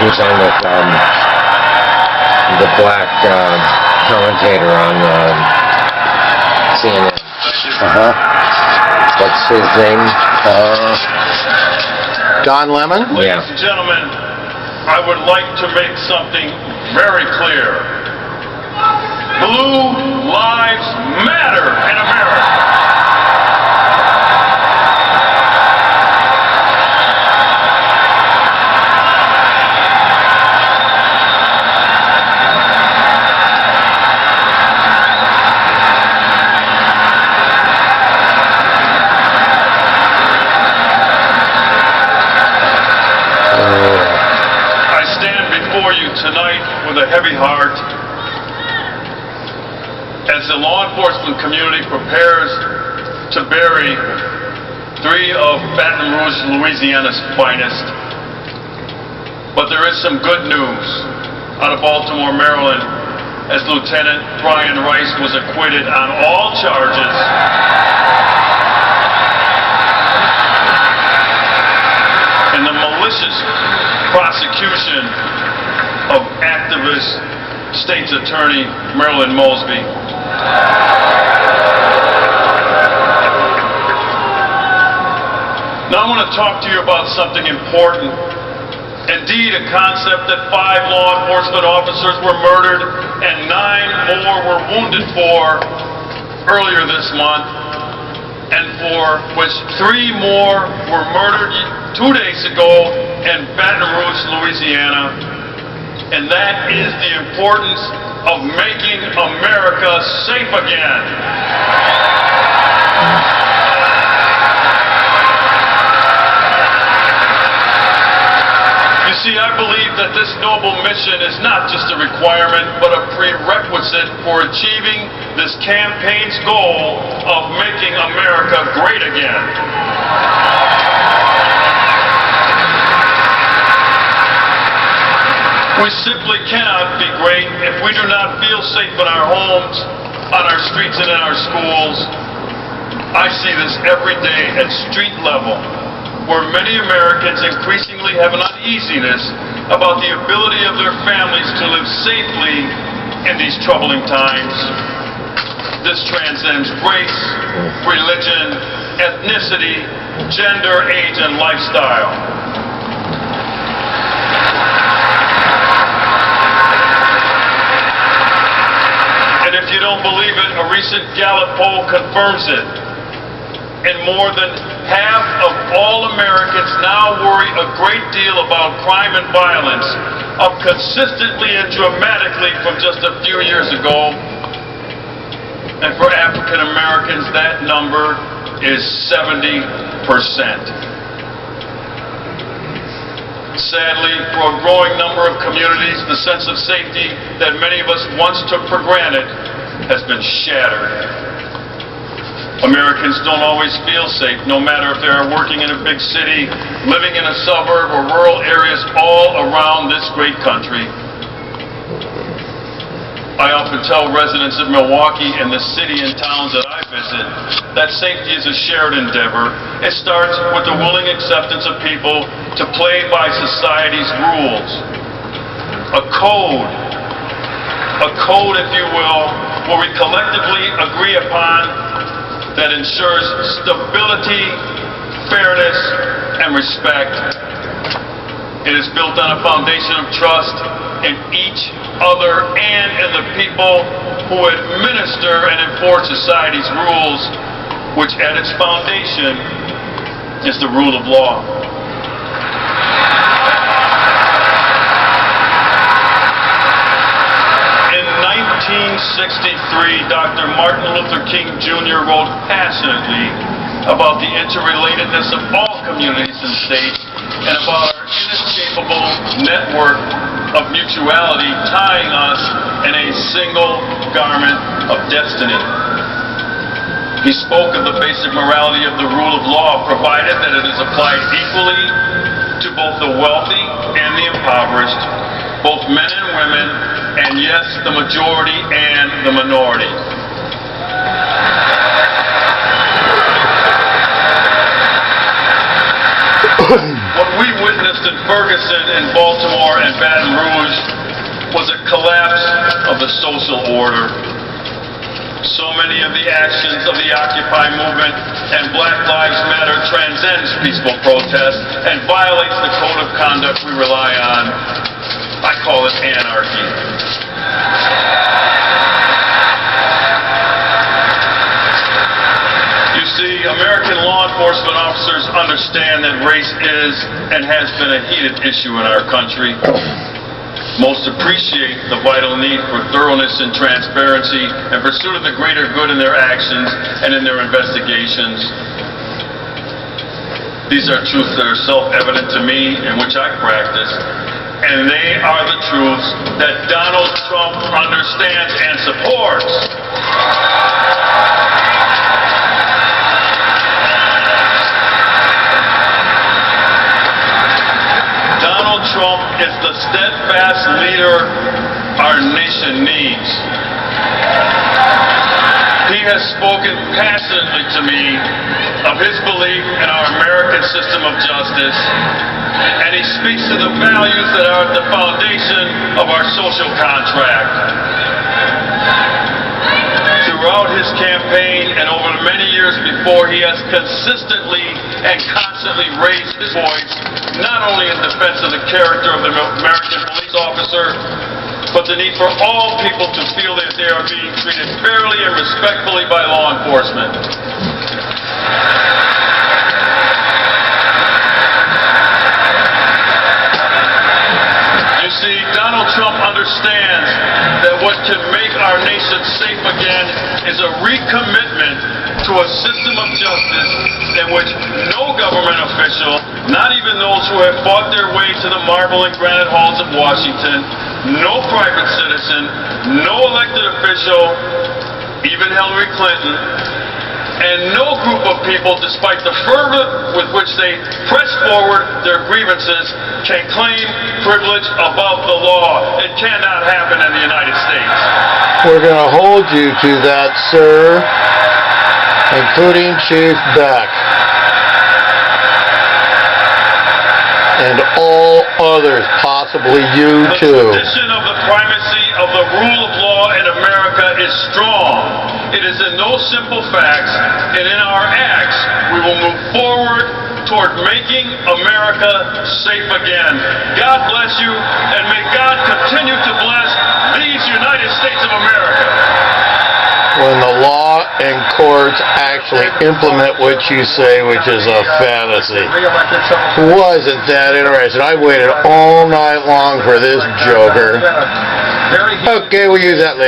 He's on with the black commentator on CNN. What's his name? Don Lemon? Yeah. Ladies and gentlemen, I would like to make something very clear. Blue lives matter in America. Tonight with a heavy heart as the law enforcement community prepares to bury three of Baton Rouge, Louisiana's finest. But there is some good news out of Baltimore, Maryland, as Lieutenant Brian Rice was acquitted on all charges in the malicious prosecution of activist State's Attorney Marilyn Mosby. Now I want to talk to you about something important. Indeed, a concept that 5 law enforcement officers were murdered and 9 more were wounded for earlier this month, and for which 3 more were murdered 2 days ago in Baton Rouge, Louisiana. And that is the importance of making America safe again. You see, I believe that this noble mission is not just a requirement, but a prerequisite for achieving this campaign's goal of making America great again. We simply cannot be great if we do not feel safe in our homes, on our streets, and in our schools. I see this every day at street level, where many Americans increasingly have an uneasiness about the ability of their families to live safely in these troubling times. This transcends race, religion, ethnicity, gender, age, and lifestyle. If you don't believe it, a recent Gallup poll confirms it. And more than half of all Americans now worry a great deal about crime and violence, up consistently and dramatically from just a few years ago. And for African Americans, that number is 70%. Sadly, for a growing number of communities, the sense of safety that many of us once took for granted has been shattered. Americans don't always feel safe, no matter if they are working in a big city, living in a suburb, or rural areas all around this great country. I often tell residents of Milwaukee and the city and towns that I visit that safety is a shared endeavor. It starts with the willing acceptance of people to play by society's rules. A code, if you will, where we collectively agree upon that ensures stability, fairness, and respect. It is built on a foundation of trust in each other and in the people who administer and enforce society's rules, which at its foundation is the rule of law. In 1963, Dr. Martin Luther King Jr. wrote passionately about the interrelatedness of all communities and states and about our inescapable network of mutuality tying us in a single garment of destiny. He spoke of the basic morality of the rule of law, provided that it is applied equally to both the wealthy and the impoverished, both men and women, and yes, the majority and the minority. What we witnessed in Ferguson, in Baltimore, and Baton Rouge was a collapse of the social order. So many of the actions of the Occupy movement and Black Lives Matter transcends peaceful protest and violates the code of conduct we rely on. I call it anarchy. You see, American law enforcement officers understand that race is and has been a heated issue in our country. Most appreciate the vital need for thoroughness and transparency and pursuit of the greater good in their actions and in their investigations. These are truths that are self-evident to me and which I practice, and they are the truths that Donald Trump understands and supports. Donald Trump is the steadfast leader our nation needs. He has spoken passionately to me of his belief in our American system of justice, and he speaks to the values that are at the foundation of our social contract. Throughout his campaign and over the many years before, he has consistently and constantly raised his voice, not only in defense of the character of the American police officer, but the need for all people to feel that they are being treated fairly and respectfully by law enforcement. You see, Donald Trump understands that what can make our nation safe again is a recommitment to a system of justice in which no government official, not even those who have fought their way to the marble and granite halls of Washington, no private citizen, no elected official, even Hillary Clinton, and no group of people, despite the fervor with which they press forward their grievances, can claim privilege above the law. It cannot happen in the United States. We're going to hold you to that, sir, including Chief Beck and all others, possibly you too. The tradition of the primacy of the rule of law in America is strong. It is in those simple facts and in our acts we will move forward toward making America safe again. God bless you, and may God continue to bless these United States of America. When the law and courts actually implement what you say, which is a fantasy. Wasn't that interesting? I waited all night long for this joker. Okay, we'll use that later.